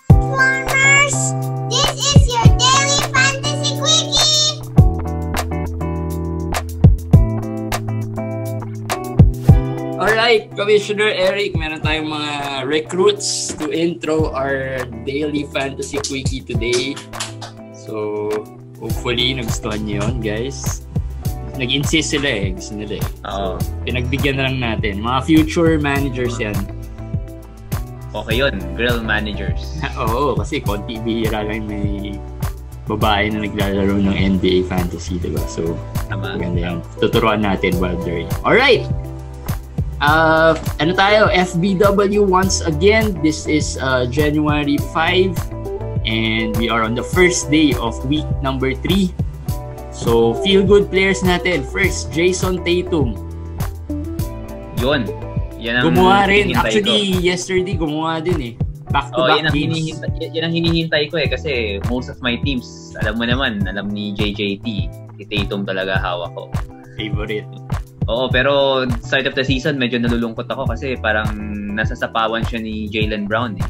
Farmers, this is your daily fantasy quickie. Alright, Commissioner Eric, meron tayong mga recruits to intro our daily fantasy quickie today. So, hopefully, nagustuhan niyo yun, guys. Nag-insist sila eh. Gusto nila eh. So, pinagbigyan na lang natin. Mga future managers yan. Okay yun. Girl managers. Oo, kasi konti bihira lang may babae na naglalaro ng NBA fantasy, diba? So, maganda yan. Tuturuan natin while they're in. Alright! Ano tayo? FBW once again. This is January 5 and we are on the first day of week number 3. So, feel-good players natin. First, Jason Tatum. Yun. Yan ang gumawa rin. Actually, yesterday gumawa din eh. Back-to-back games. Yan ang hinihintay ko eh. Kasi most of my teams, alam mo naman, alam ni JJT. Si Tatum talaga hawak ko. Favorite. Oo, pero start of the season, medyo nalulungkot ako kasi parang nasa sapawan siya ni Jaylen Brown eh.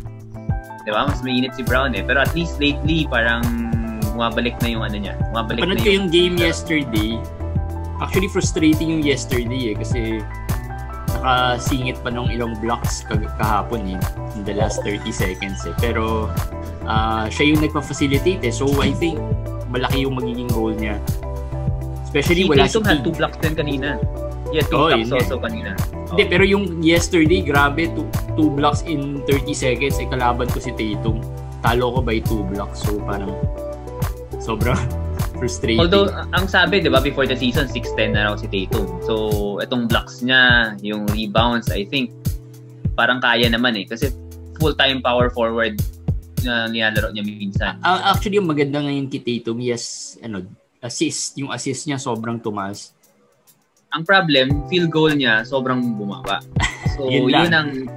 Diba? Mas mainit si Brown eh. Pero at least lately, parang bumabalik na yung ano niya. Panood ko yung game yesterday. Actually, frustrating yung yesterday eh. Kasi nakasingit pa nung ilang blocks kahapon eh. In the last 30 seconds eh. Pero siya yung nagpa-facilitate eh. So, I think malaki yung magiging goal niya. Especially si wala Tatum had 2 blocks din kanina. Yeah, 2 blocks also kanina. Hindi, pero yung yesterday, grabe, 2 blocks in 30 seconds. Eh, kalaban ko si Tatum. Talo ko by 2 blocks. So, parang sobrang frustrating. Although, ang sabi, di ba, before the season, 6'10 na raw si Tatum. So, itong blocks niya, yung rebounds, I think, parang kaya naman eh. Kasi full-time power forward na nilalaro niya minsan. Actually, yung maganda ngayon kay Tatum, yes, assist. Yung assist niya sobrang tumaas. Ang problem, field goal niya sobrang bumaba. So, yun ang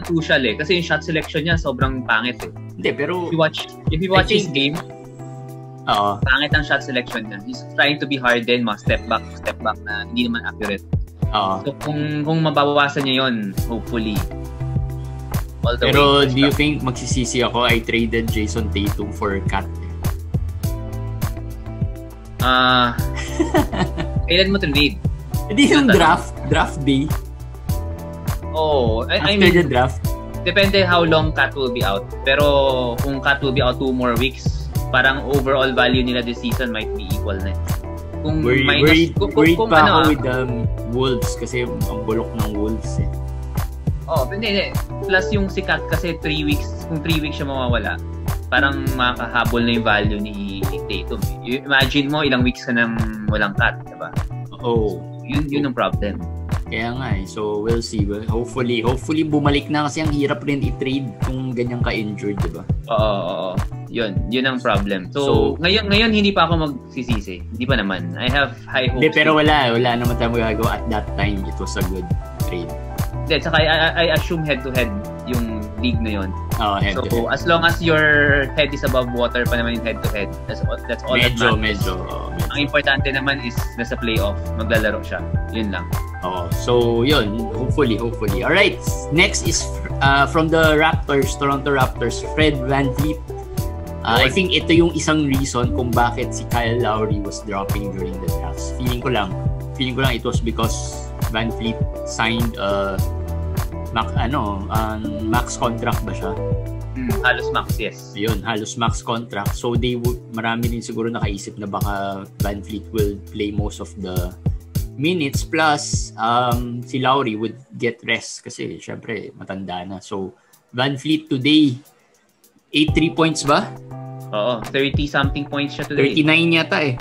crucial eh. Kasi yung shot selection niya sobrang pangit eh. Hindi, pero if you watch his game, pangit ang shot selection niya. He's trying to be hardened, step back na hindi naman accurate. So, kung mabawasan niya yon, hopefully. Pero do you think magsisisi ako I traded Jason Tatum for Cat? Kailan mo trade? Hindi yung draft day. I mean the draft. Depende how long Cat will be out. Pero kung Cat will be out 2 more weeks, parang overall value nila this season might be equal na. Kung worried pa ako with Wolves kasi ang bulok ng Wolves eh. Hindi. Plus yung si Cat kasi 3 weeks, kung 3 weeks siya mawawala, parang makakahabol na yung value ni Tatum. Imagine mo, ilang weeks ka nang walang Cat, diba? Yun ang problem. Kaya nga eh. So, we'll see. Hopefully bumalik na kasi ang hirap rin i-trade kung ganyan ka-injured, diba? Oo. Yun ang problem. So ngayon hindi pa ako magsisisi. Hindi pa naman. I have high hopes. Hindi, pero wala naman tayo magagawa at that time. It was a good trade. Hindi, saka I assume head-to-head yung league na yun. Head-to-head. So, as long as your head is above water pa naman yung head-to-head, that's all that matters. Medyo. Ang importante naman is nasa playoff, maglalaro siya. Yun lang. So, yun. Hopefully. Alright, next is from the Toronto Raptors, Fred VanVleet. I think ito yung isang reason kung bakit si Kyle Lowry was dropping during the drafts. Feeling ko lang it was because VanVleet signed max contract ba siya? Halos max, yes. Yun, halos max contract. So marami din siguro nakaisip na baka VanVleet will play most of the minutes plus si Lowry would get rest kasi syempre matanda na. So VanVleet today 8 3 points ba? 30 something points siya today. 39 yata eh.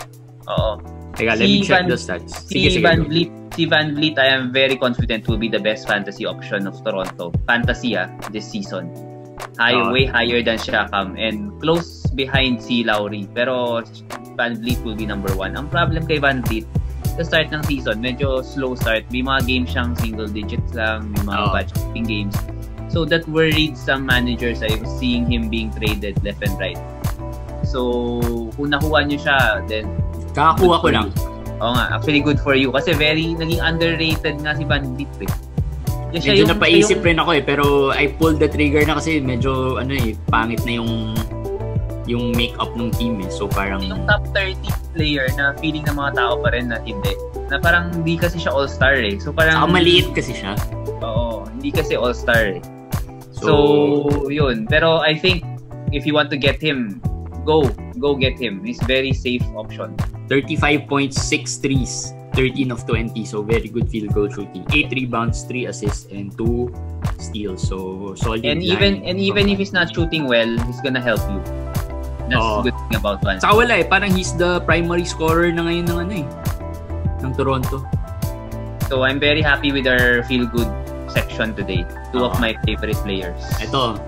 Teka, let me check the stats. Si VanVleet, I am very confident will be the best fantasy option of Toronto. Fantasy this season. Way higher than Siakam and close behind si Lowry. Pero VanVleet will be number 1. Ang problem kay VanVleet, sa start ng season, medyo slow start. May mga games siyang single digits lang, may mga batch-hitting games. So that worried some managers. I was seeing him being traded left and right. So kung nakuha niyo siya, then kakakuha ko lang. Oo nga, actually good for you kasi very naging underrated nga si VanVleet eh. medyo napaisip rin ako pero I pulled the trigger na kasi medyo pangit na yung make-up ng team So parang yung top 30 player na feeling ng mga tao pa rin na hindi. Na parang hindi kasi siya all-star So parang maliit kasi siya. Oo, hindi kasi all-star So yun. Pero I think if you want to get him, go get him. He's very safe option. 35.6 threes. 13 of 20, so very good field goal shooting. 8 rebounds, 3 assists, and 2 steals. So solid. And even if he's not shooting well, he's gonna help you. That's the good thing about Vance. Saka wala parang he's the primary scorer na ngayon ng Toronto. So I'm very happy with our feel good section today. Two of my favorite players. Ito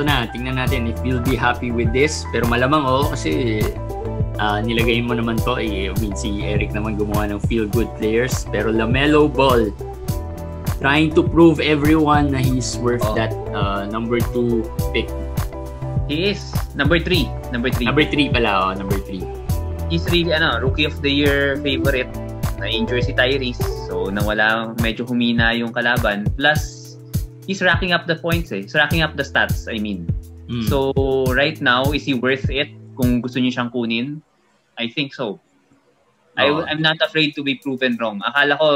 na, tingnan natin if you'll be happy with this. Pero malamang kasi nilagay mo naman to si Eric naman gumawa ng feel-good players pero LaMelo Ball trying to prove everyone na he's worth that number 2 pick. He is number 3 pala number 3. He's really rookie of the year favorite. Na-injure si Tyrese so nawala, medyo humina yung kalaban plus he's racking up the points he's racking up the stats So right now is he worth it kung gusto niyo siyang kunin? I think so. I'm not afraid to be proven wrong. Akala ko,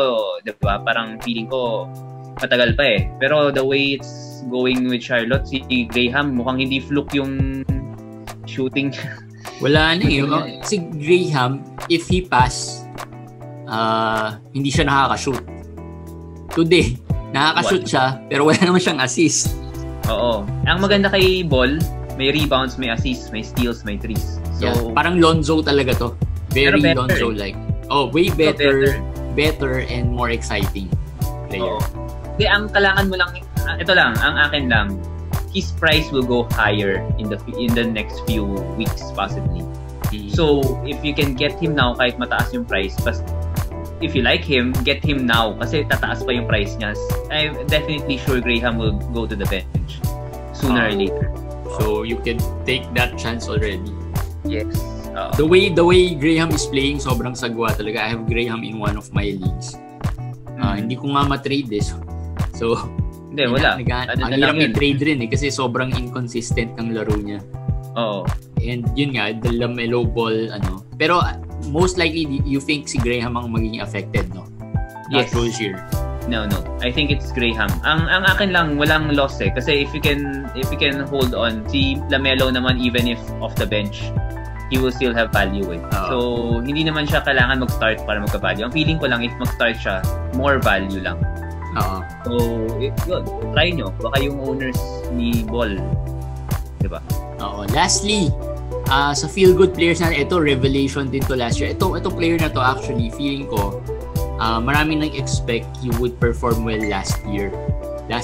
diba, parang feeling ko matagal pa Pero the way it's going with Charlotte, si Graham, mukhang hindi fluke yung shooting. Wala na Si Graham, if he pass, hindi siya nakaka-shoot. Today, nakaka-shoot siya, pero wala naman siyang assist. Oo. Ang maganda kay Ball, may rebounds, may assists, may steals, may threes. So, parang Lonzo talaga to. Very Lonzo-like. Way better and more exciting player. Di, ang kailangan mo lang, ito lang, ang akin lang, his price will go higher in the next few weeks possibly. So, if you can get him now, kahit mataas yung price, but if you like him, get him now kasi tataas pa yung price niya. I'm definitely sure Graham will go to the bench sooner or later. So you can take that chance already. Yes. The way Graham is playing, sobrang sagwa talaga. I have Graham in one of my leagues. Hindi ko nga ma-trade So wala. Ang hirap i-trade rin kasi sobrang inconsistent ng laro niya. And yun nga, the LaMelo Ball Pero most likely you think si Graham ang magiging affected, no? Not Rozier. No. I think it's Graham. Ang akin lang walang loss kasi if you can hold on, si LaMelo naman even if off the bench, he will still have value So hindi naman siya kailangan mag-start para magka-value. Ang feeling ko lang if mag-start siya, more value lang. So yun, try nyo. Baka yung owners ni Ball, diba? Lastly, sa feel-good players natin, ito revelation din to last year. Ito player na to actually, feeling ko maraming nag-expect he would perform well last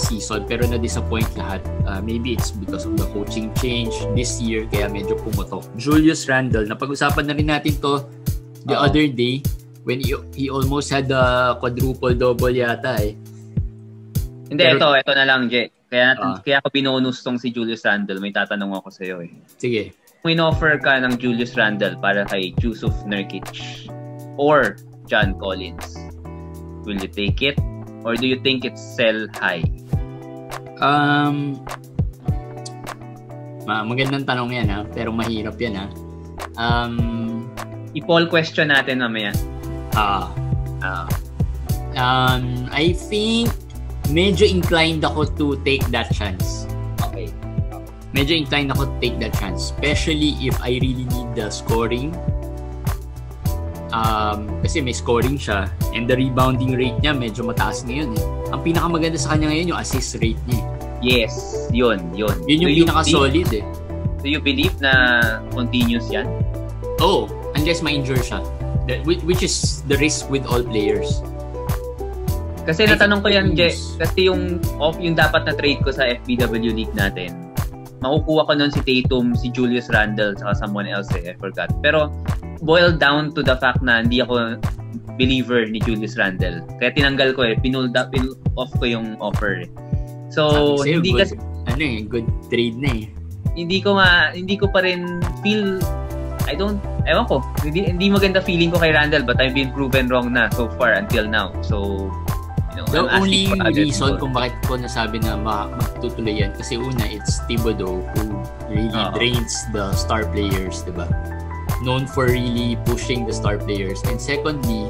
season pero na-disappoint lahat. Maybe it's because of the coaching change this year kaya medyo pumutok. Julius Randle, napag-usapan na rin natin to the other day when he almost had the quadruple double yata Hindi, pero, ito na lang, Jay. Kaya ako binonus tong si Julius Randle. May tatanong ako sa'yo Sige. Kung in-offer ka ng Julius Randle para kay Jusuf Nurkic or John Collins, will you take it? Or do you think it's sell high? Magandang tanong yan pero mahirap yan I-poll question natin mamaya. I think medyo inclined ako to take that chance. Okay. Medyo inclined ako to take that chance, especially if I really need the scoring. Kasi may scoring siya and the rebounding rate niya medyo mataas ngayon Ang pinakamaganda sa kanya ngayon yung assist rate niya. Yes, yun. Yun yung pinaka-solid Do you believe na continuous yan? Unless ma-injure siya. Which is the risk with all players. Kasi natanong ko yan, Je, kasi yung dapat na trade ko sa FBW League natin, makukuha ko nun si Tatum, si Julius Randle, saka someone else I forgot. Pero boiled down to the fact na hindi ako believer ni Julius Randle. Kaya tinanggal ko pinull off ko yung offer So, hindi kasi good trade na Hindi ko pa rin feel ewan ko, hindi maganda feeling ko kay Randle but I've been proven wrong na so far until now. So, The I'm only asking for other reason people. kung bakit ko nasabi na magtutuloy yan kasi una, it's Thibodeau who really drains the star players, diba? Known for really pushing the star players. And secondly,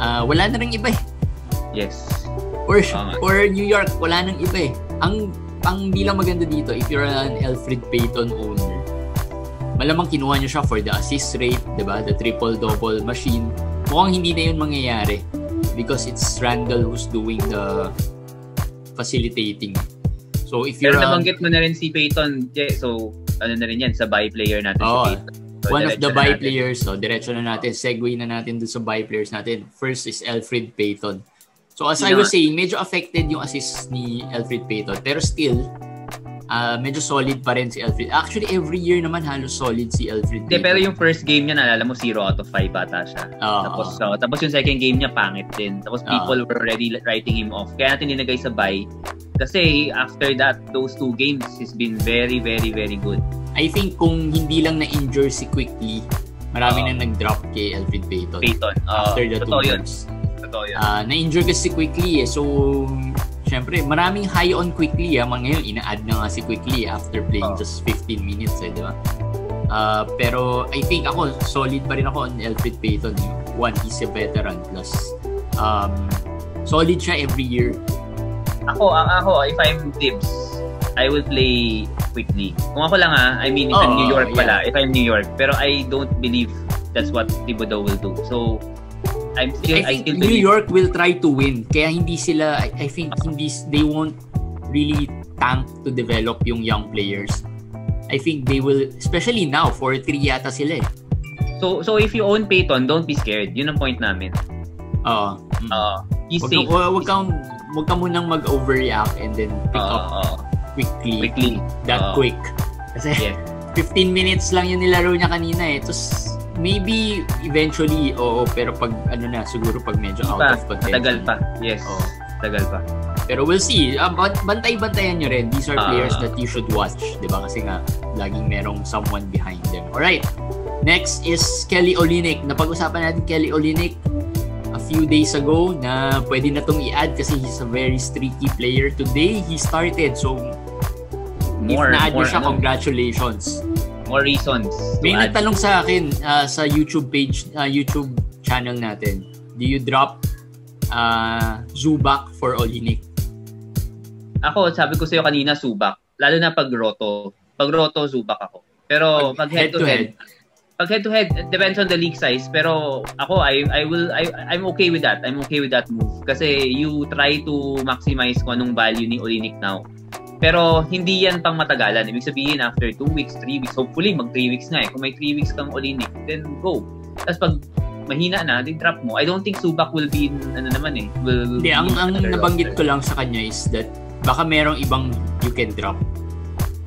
wala na rin iba eh. Yes. For New York, wala nang iba eh. Ang bilang maganda dito, if you're an Elfrid Payton owner, malamang kinuha nyo siya for the assist rate, diba? The triple-double machine. Mukhang hindi na yun mangyayari because it's Randall who's doing the facilitating. So if you're Pero nabanggit mo na rin si Payton, so ano na rin yan, sa buy player natin si Payton. So, one of the buy players, so diretso na natin, segue na natin dun sa buy players natin. First is Elfrid Payton. So as I was saying, medyo affected yung assist ni Elfrid Payton. Pero still, medyo solid pa rin si Elfrid. Actually, every year naman halos solid si Elfrid Payton. Pero yung first game niya, naalala mo, 0 out of 5 bata siya. Tapos yung second game niya, pangit din. Tapos people were already writing him off. Kaya natin nilagay sa buy. Kasi after that, those 2 games, he's been very, very, very good. I think kung hindi lang na-injure si Quickly, marami na nag-drop kay Elfrid Payton. After the 2 games. Na-injure kasi si Quickly eh. So, syempre, maraming high on Quickly. Ngayon, ina-add na nga si Quickly after playing just 15 minutes eh, di ba? Pero I think ako, solid pa rin ako on Elfrid Payton. One, he's a veteran. Plus, solid siya every year. Ako, if I'm Tibbs, I will play Quickly. Kung ako lang I mean, if I'm New York pala. If I'm New York. Pero I don't believe that's what Thibodeau will do. So, I think New York will try to win. Kaya hindi sila, I think they won't really tank to develop yung young players. I think they will, especially now, 4-3 yata sila eh. So if you own Payton, don't be scared. Yun ang point namin. He's safe. Wag ka munang mag-overreact and then pick up quickly. Quick. Kasi 15 minutes lang yung nilaro niya kanina eh. Tapos maybe eventually, pero pag siguro pag medyo out of contention. Tagal pa. Yes. Tagal pa. Pero we'll see. Bantay-bantayan nyo rin. These are players that you should watch. Diba? Kasi nga, laging merong someone behind them. Alright. Next is Kelly Olynyk. Napag-usapan natin Kelly Olynyk a few days ago na pwede na tong i-add kasi he's a very streaky player. Today, he started. So, if na-add nyo siya, congratulations. More reasons. May nagtanong sa akin sa YouTube page, YouTube channel natin. Do you drop Zubac for Olynyk? Ako, sabi ko sa'yo kanina, Zubac. Lalo na pag Roto. Pag Roto, Zubac ako. Pero pag head-to-head, depends on the league size. Pero ako, I'm okay with that. I'm okay with that move. Kasi you try to maximize kung anong value ni Olynyk now. Pero hindi yan pang matagalan. Ibig sabihin, after 2 weeks, 3 weeks, hopefully mag 3 weeks nga eh. Kung may 3 weeks kang Olynyk, then go. Tapos pag mahina na, then drop mo. I don't think Zubac will be, Hindi, ang nabanggit ko lang sa kanya is that baka merong ibang you can drop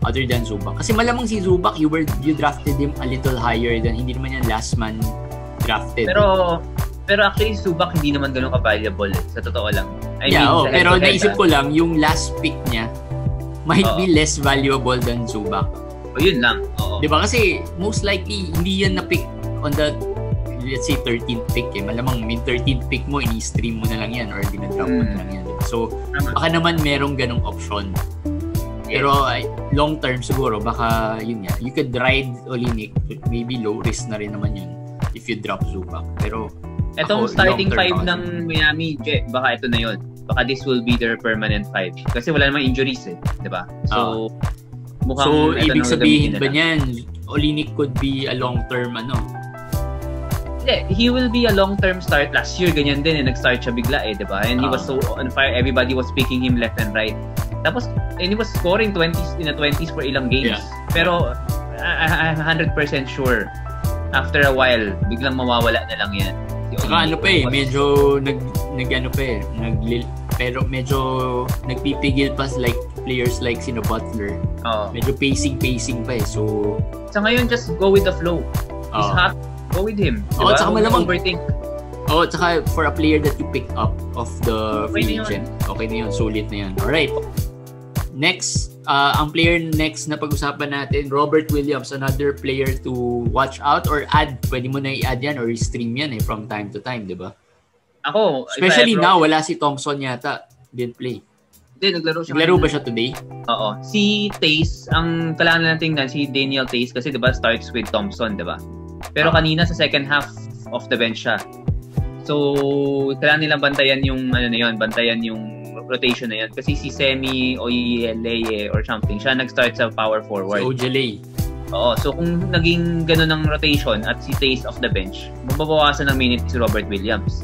other than Zubac. Kasi malamang si Zubac, you drafted him a little higher than, hindi naman yan last man drafted. Pero actually, Zubac hindi naman ganun ka-valuable sa totoo lang. Pero naisip ko lang, yung last pick niya might be less valuable than Zubac. Yun lang. Diba? Kasi most likely, hindi yan na-pick on the, let's say, 13th pick eh. Malamang may 13th pick mo, ini-stream mo na lang yan or dinadrop mo na lang yan. So, baka naman merong ganong option. Pero long term siguro, baka yun nga. You could ride Olynyk, maybe low risk na rin naman yun if you drop Zubac. Pero etong starting 5 ng Miami, baka ito na yun. Baka this will be their permanent 5. Kasi wala namang injuries eh. Diba? So, mukhang ibig sabihin ba niyan, Olynyk could be a long-term he will be a long-term start. Last year, ganyan din nag-start siya bigla eh, diba? And he was so on fire. Everybody was picking him left and right. Tapos, and he was scoring 20s in the 20s for ilang games. Pero, I'm 100% sure, after a while, biglang mawawala na lang yan. Saka medyo pero medyo nagpipigil pa like players like sino Butler. Medyo pacing pa eh. So, sa ngayon, just go with the flow. He's hot. Go with him. Diba? Tsaka malamang overthink. Tsaka for a player that you pick up of the free agent, okay na yun. Sulit na yan. Alright. Next, ang player next na pag-usapan natin, Robert Williams, another player to watch out or add. Pwede mo na i-add yan or stream yan from time to time, di ba? Ako, especially now, wala si Thompson yata. Didn't play. Hindi, naglaro siya. Naglaro ba siya today? Oo. Si Tace, ang kailangan natin tingnan, si Daniel Tace, kasi diba starts with Thompson, diba? Pero kanina sa second half of the bench siya. So, kailangan nilang bantayan yung, bantayan yung rotation na yan. Kasi si Semi o Leye or something, siya nag-start sa power forward. So, Ojale. Oo. So, kung naging ganun ang rotation at si Tace off the bench, mababawasan ng minutes si Robert Williams.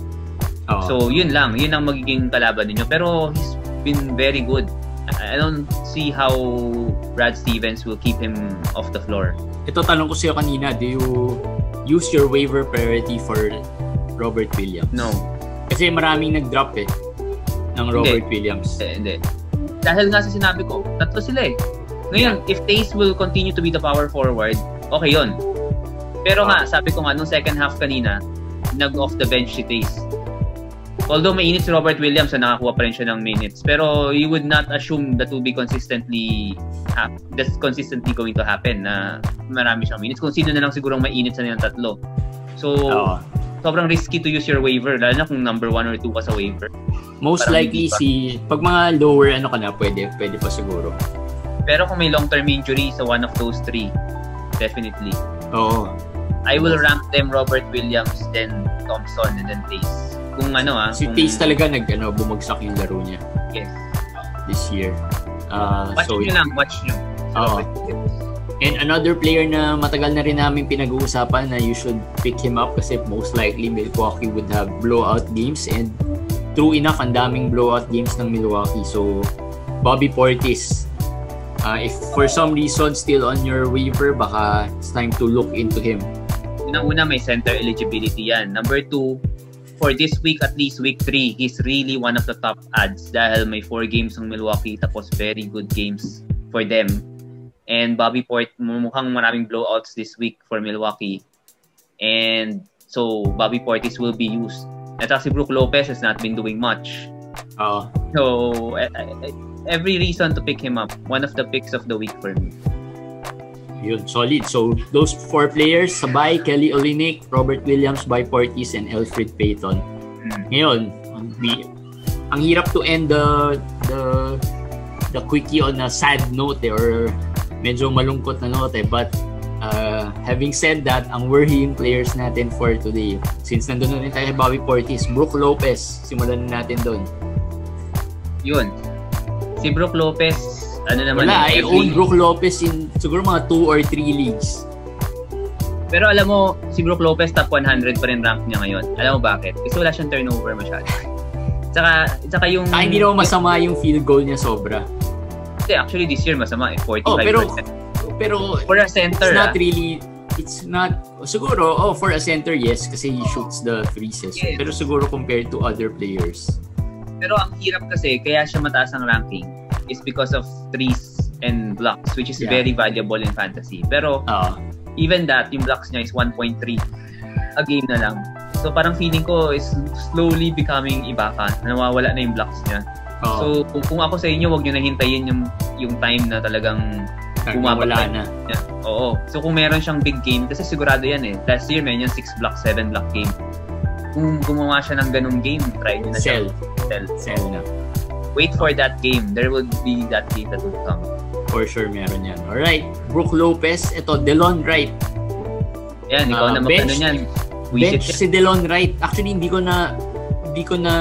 So, yun lang. Yun ang magiging kalaban ninyo. Pero, he's been very good. I don't see how Brad Stevens will keep him off the floor. Ito, tanong ko sa'yo kanina, do you use your waiver priority for Robert Williams? No. Kasi maraming nag-drop ng Robert Williams. Hindi. Dahil nga sa sinabi ko, tatlo sila Ngayon, if Tace will continue to be the power forward, okay yun. Pero nga, sabi ko nga, nung second half kanina, nag-off the bench si Tace. Although mainit si Robert Williams na nakakuha pa rin siya ng minutes, pero you would not assume that will be that's consistently going to happen na marami siyang minutes. Kung sino na lang sigurong mainit sa nilang tatlo. So, sobrang risky to use your waiver, lalo na kung number 1 or 2 ka sa waiver. Most parang likely pag mga lower pwede pa siguro. Pero kung may long-term injury sa one of those 3, definitely. Oo. I will rank them Robert Williams, then Thompson, and then Tace. Kung si Tace talaga bumagsak yung laro niya. Yes. This year. Watch nyo. And another player na matagal na rin namin pinag-uusapan na you should pick him up kasi most likely Milwaukee would have blowout games, and true enough, ang daming blowout games ng Milwaukee. So, Bobby Portis. If for some reason still on your waiver, baka it's time to look into him. Una, may center eligibility yan. Number 2, for this week, at least week 3, he's really one of the top adds dahil may 4 games ng Milwaukee tapos very good games for them. And Bobby Portis, mukhang maraming blowouts this week for Milwaukee. And so, Bobby Portis will be used. At si Brook Lopez has not been doing much. So, every reason to pick him up. One of the picks of the week for me. Yun, solid. So, those 4 players, sabay, Kelly Olynyk, Robert Williams, Bobby Portis, and Elfrid Payton. Ngayon, ang hirap to end the quickie on a sad note or medyo malungkot na note but having said that, ang worrying players natin for today, since nandun na rin tayo kay Bobby Portis, Brook Lopez, simulan na natin doon. Yun. Si Brook Lopez, I own Brook Lopez in siguro mga 2 or 3 leagues. Pero alam mo, si Brook Lopez top 100 pa rin rank niya ngayon. Alam mo bakit? Kasi wala siyang turnover masyado. Tsaka yung... hindi naman masama yung field goal niya sobra. Kasi actually this year masama 45%. Pero for a center, it's not siguro for a center, yes, kasi he shoots the threes. Yes. Pero siguro compared to other players. Pero ang hirap kasi, kaya siya mataas ang ranking is because of threes and blocks, which is very valuable in fantasy. Pero even that, yung blocks niya is 1.3 a game na lang. So parang feeling ko is slowly becoming Ibaka. Nawawala na yung blocks niya. So kung ako sa inyo, wag niyo na hintayin yung time na talagang bumabala na. Oo. So kung meron siyang big game, kasi sigurado yan Last year, may 6 block, 7 block game. Kung gumawa siya ng ganung game, try niyo na Sell na. Wait for that game. There will be that game that will come. For sure, meron yan. Alright, Brook Lopez. Ito, Delon Wright. Yan, ikaw na magkano yan. Bench si Delon Wright. Actually, hindi ko na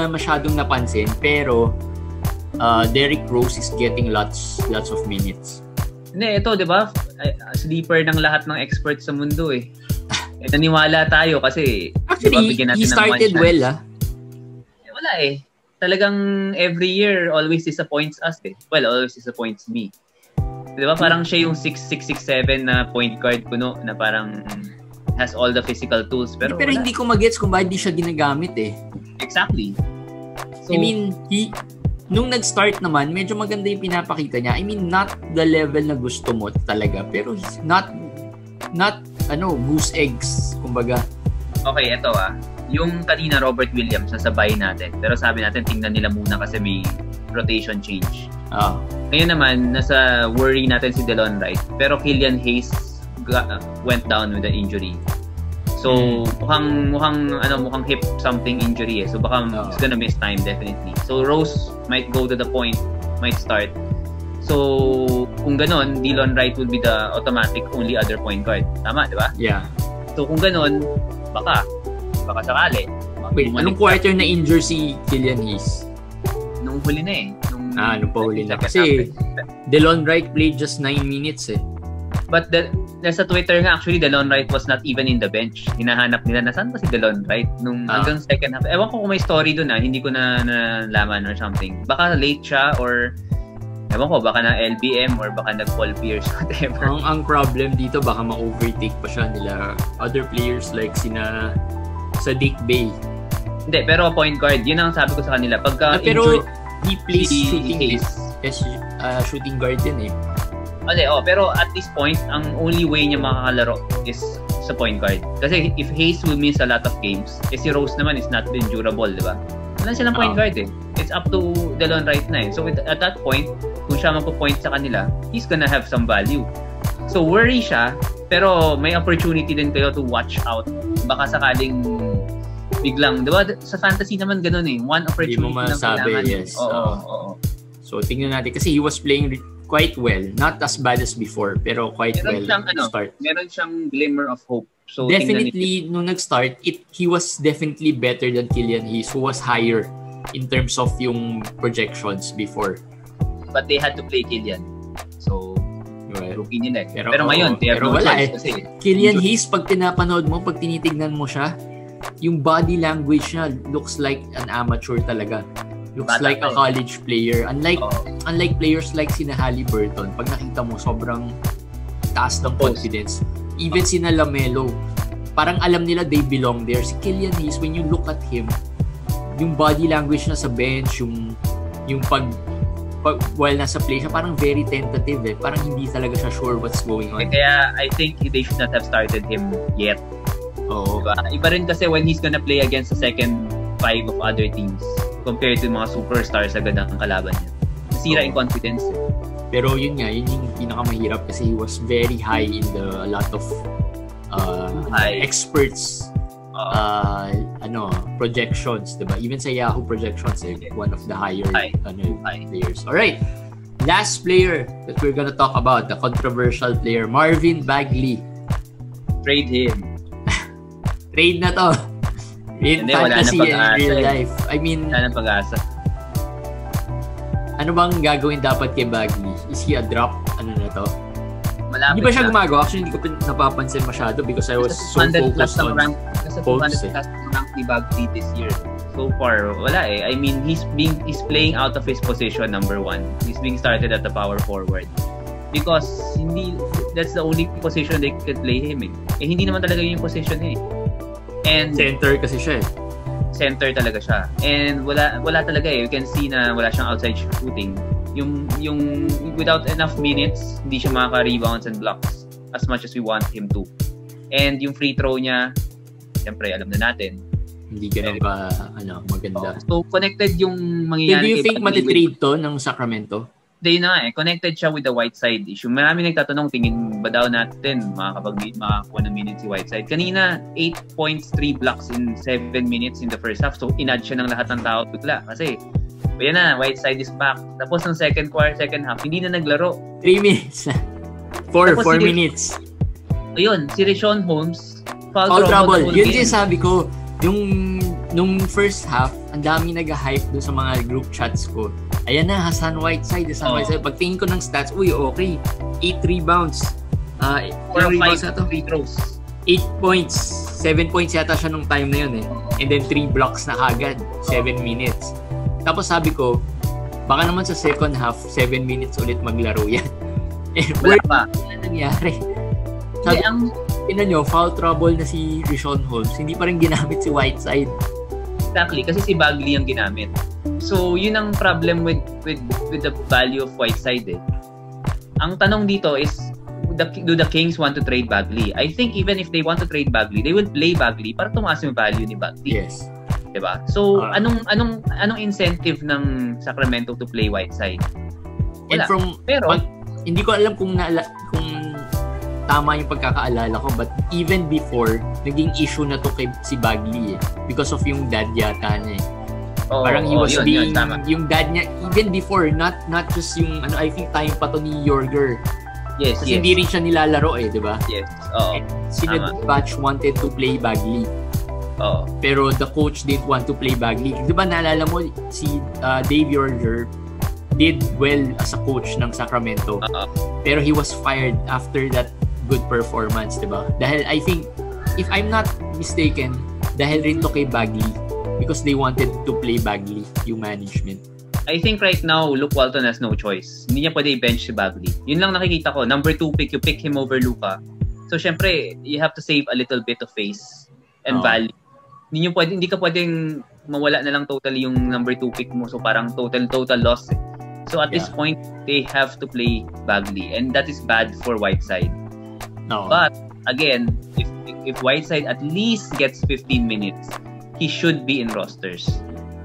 masyadong napansin. Pero, Derrick Rose is getting lots of minutes. Hindi, ito, di ba? Sleeper ng lahat ng experts sa mundo Naniwala tayo kasi... Actually, he started well Wala talagang every year always disappoints us Well, always disappoints me. Di ba? Parang siya yung 6'6", 6'7" na point guard kuno na parang has all the physical tools. Pero hindi ko magets kung bakit di siya ginagamit Exactly. So, I mean, nung nag-start naman, medyo maganda yung pinapakita niya. I mean, not the level na gusto mo talaga. Pero he's not goose eggs, kumbaga. Okay, ito yung kanina Robert Williams nasa buy natin. Pero sabi natin tingnan nila muna kasi may rotation change. Ngayon naman nasa worry natin si Delon Wright. Pero Killian Hayes went down with an injury. So, mukhang hip something injury eh. So, baka he's gonna miss time definitely. So, Rose might go to the point, might start. So, kung ganon, Delon Wright will be the automatic only other point guard. Tama, di ba? Yeah. So, kung ganon, baka sakali. Wait, anong quarter na injure si Killian Hayes? Nung huli na eh. Nung pahuli na. Kasi, Delon Wright played just 9 minutes eh. But nasa Twitter nga, actually, Delon Wright was not even in the bench. Hinahanap nila na saan ba si Delon Wright nung hanggang second half. Ewan ko kung may story doon hindi ko na nalaman or something. Baka late siya or ewan ko, baka na LBM or baka nag-Paul Pierce, whatever. Ang problem dito, baka ma-overtake pa siya nila other players like sina Sadiq Bey. Hindi, pero point guard, yun ang sabi ko sa kanila. Pagka pero he plays shooting guard din eh. Pero at this point, ang only way niya makakalaro is sa point guard. Kasi if Hayes will miss a lot of games, si Rose naman is not been durable, di ba? Wala silang point guard eh. It's up to Delon Wright na eh. So at that point, kung siya magpo-point sa kanila, he's gonna have some value. So worry siya, pero may opportunity din kayo to watch out. Baka sakaling biglang, di ba? Sa fantasy naman ganun eh. One opportunity lang kailangan. Yes. Oo. So tingnan natin kasi he was playing quite well, not as bad as before, pero quite well start. Meron siyang glimmer of hope. So definitely nung nag-start, he was definitely better than Killian Hayes, who was higher in terms of yung projections before. But they had to play Killian. So rookie nila eh. Pero ngayon, wala eh. Killian Hayes, pag pinapanood mo, pag tinitignan mo siya, yung body language niya looks like an amateur talaga. Looks like a college player. Unlike players like sina Haliburton, pag nakita mo, sobrang taas ng confidence. Even sina LaMelo, parang alam nila they belong there. Si Killian Hayes, when you look at him, yung body language na sa bench, yung pag while nasa play siya, parang very tentative eh. Parang hindi talaga siya sure what's going on. Kaya I think they should not have started him yet. Oo. Diba? Iba rin kasi when he's gonna play against the second 5 of other teams compared to mga superstars agad ang kalaban niya. Nasira yung confidence eh. Pero yun nga, yun yung pinakamahirap kasi he was very high in a lot of experts projections, diba? Even sa Yahoo projections, one of the higher players. Alright, last player that we're gonna talk about, the controversial player, Marvin Bagley. Trade him. Trade na to. In fantasy and real life. I mean, wala nang pag-asa. Ano bang gagawin dapat kay Bagley? Is he a drop? Ano na to? Malapit hindi ba siya gumagawa? Actually, hindi ko napapansin masyado because I was so focused on posts. Kasi 200 rank ni Bagley this year. So far, wala eh. I mean, he's playing out of his position, number 1. He's being started at the power forward. Because that's the only position they could play him in. Hindi naman talaga yung position niya eh. And center kasi siya eh. Center talaga siya. And wala talaga eh. You can see na wala siyang outside shooting. Yung without enough minutes, hindi siya makaka-rebounds and blocks as much as we want him to. And yung free throw niya, siyempre alam na natin. Hindi ganun maganda. So connected yung mangyayari. Do you think matitrade to ng Sacramento? Hindi na eh. Connected siya with the Whiteside issue. Marami nagtatanong, tingin ba daw natin makakuha ng minutes si Whiteside. Kanina, 8 points, 3 blocks in 7 minutes in the first half. So, in-add siya ng lahat ng tao bigla. Kasi, yan na, Whiteside is back. Tapos, ng second half, hindi na naglaro. 3 minutes. 4 minutes. Ayun, si Richaun Holmes, foul trouble. Yun din sabi ko, nung first half, ang dami nag-hype doon sa mga group chats ko. Ayan na, Hassan Whiteside. Pagtingin ko ng stats, okay. 8 rebounds. 4 rebounds na to. 3 throws. 8 points. 7 points yata siya nung time na yun eh. And then 3 blocks na kagad. 7 minutes. Tapos sabi ko, baka naman sa second half, 7 minutes ulit maglaro yan. Wala pa. Wala nangyari. Sabi, ina nyo, foul trouble na si Richaun Holmes. Hindi pa rin ginamit si Whiteside. Exactly, kasi si Bagley ang ginamit. So, yun ang problem with the value of Whiteside eh. Ang tanong dito is, do the Kings want to trade Bagley? I think even if they want to trade Bagley, they will play Bagley para tumaas yung value ni Bagley. Yes. Diba? So, anong incentive ng Sacramento to play Whiteside? Wala. Pero hindi ko alam kung tama yung pagkakaalala ko, but even before, naging issue na to kay si Bagley because of yung dad yata niya eh. Parang he was being, yung dad niya, even before, not just yung, I think time pa to ni Yorger. Yes, kasi hindi rin siya nilalaro eh, di ba? Yes, oo. Sina Batch wanted to play Bagley. Oo. Pero the coach didn't want to play Bagley. Di ba naalala mo, si Dave Yorger did well as a coach ng Sacramento. Pero he was fired after that good performance, di ba? Dahil I think, if I'm not mistaken, dahil rin to kay Bagley because they wanted to play Bagley, yung management. I think right now, Luke Walton has no choice. Hindi niya pwede i-bench si Bagley. Yun lang nakikita ko. Number 2 pick, you pick him over Luka. So, syempre, you have to save a little bit of face and value. Hindi ka pwedeng mawala na lang totally yung number 2 pick mo. So, parang total loss eh. So, at this point, they have to play Bagley. And that is bad for Whiteside. But, again, if Whiteside at least gets 15 minutes, he should be in rosters.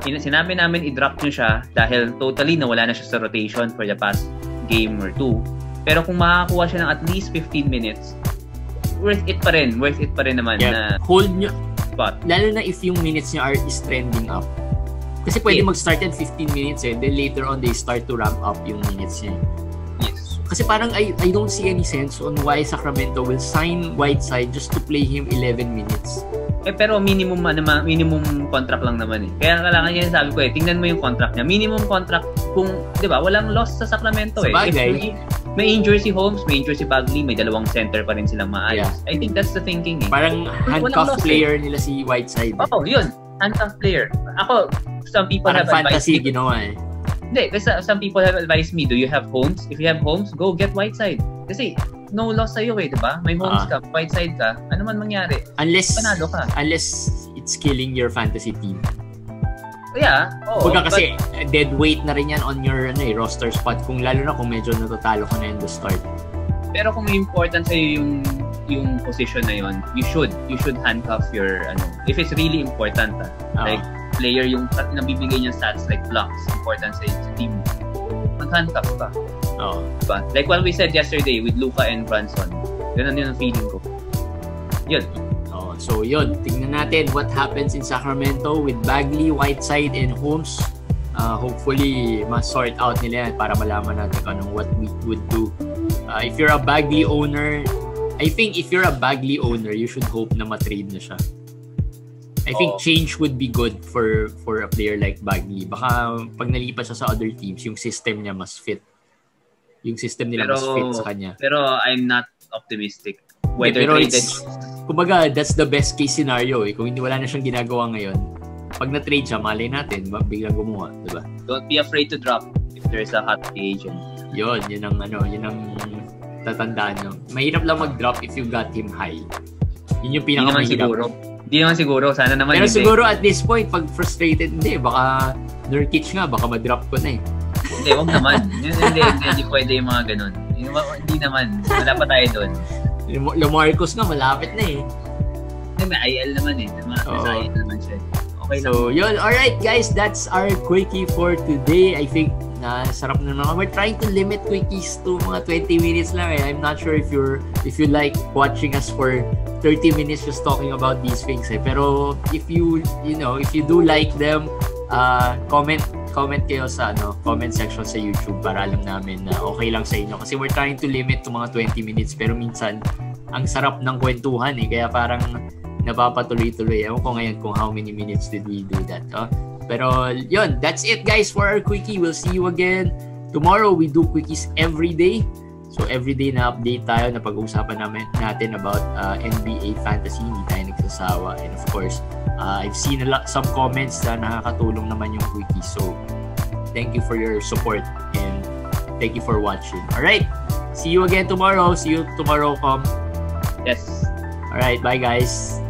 Sinabi namin i-drop nyo siya dahil totally nawala na siya sa rotation for the past game or 2. Pero kung makakuha siya ng at least 15 minutes, worth it pa rin naman na hold nyo spot. Lalo na if yung minutes niya is trending up. Kasi pwede mag-start at 15 minutes then later on they start to ramp up yung minutes niya. Yes. Kasi parang I don't see any sense on why Sacramento will sign Whiteside just to play him 11 minutes. Pero minimum contract lang naman eh. Kaya kailangan niya, sabi ko tingnan mo yung contract niya. Minimum contract kung, 'di ba, walang loss sa Sacramento eh. Sabagay. May injury si Holmes, may injury si Bagley, may dalawang center pa rin silang maayos. Yeah. I think that's the thinking eh. Parang handcuff player nila si Whiteside. Yun. Handcuff player. Ako, some people parang have fantasy ginawa eh. Hindi, kasi some people have advised me, do you have Holmes? If you have Holmes, go get Whiteside. Kasi no loss sa'yo eh, diba? May Holmes ka, Whiteside ka, ano man mangyari? Panalo ka. Unless it's killing your fantasy team. Yeah, Baga kasi dead weight na rin yan on your roster spot, kung lalo na kung medyo natatalo ka na in the start. Pero kung important sa'yo yung position na yun, you should handcuff your, if it's really important, like player yung nabibigay niyang stats like blocks, important sa team, mag-handcuff ka. Diba? Like what we said yesterday with Luka and Brunson. Ganun yun ang feeling ko. Yun. So yun, tingnan natin what happens in Sacramento with Bagley, Whiteside, and Holmes. Hopefully, ma-sort out nila yan para malaman natin what we would do. If you're a Bagley owner, I think if you're a Bagley owner, you should hope na ma-trade na siya. I think change would be good for a player like Bagley. Baka pag nalipat siya sa other teams, yung system niya mas fit. Yung system nila mas fit sa kanya. Pero I'm not optimistic. Whether traded. Kumbaga, that's the best case scenario eh. Kung hindi wala na siyang ginagawa ngayon, pag na-trade siya, malay natin, biglang gumawa, diba? Don't be afraid to drop if there's a hot agent. Yun ang tatandaan nyo. Mahirap lang mag-drop if you got him high. Yun yung pinakamahirap. Hindi naman siguro. Sana naman. Pero siguro at this point, pag frustrated, baka Nurkic nga, baka ma-drop ko na eh. Hindi, wag naman. Hindi pwede yung mga ganun. Hindi naman. Wala pa tayo doon. LaMarcus nga, malapit na eh. May IL naman eh. Nasa IL naman siya. Okay lang. So, yun. Alright guys, that's our quickie for today. I think sarap na naman. We're trying to limit quickies to mga 20 minutes lang eh. I'm not sure if you like watching us for 30 minutes just talking about these things eh. Pero if you do like them, comment kayo sa comment section sa YouTube para alam namin na okay lang sa inyo, kasi we're trying to limit to mga 20 minutes pero minsan ang sarap ng kwentuhan eh, kaya parang napapatuloy-tuloy. Ewan ko ngayon kung how many minutes did we do that. Pero yun, that's it guys for our quickie. We'll see you again tomorrow. We do quickies every day. So everyday na update tayo, na pag-uusapan natin about NBA fantasy. Hindi tayo nagsasawa. And of course, I've seen some comments na nakakatulong naman yung quickie. So thank you for your support and thank you for watching. Alright, see you again tomorrow. See you tomorrow, Com. Yes. Alright, bye guys.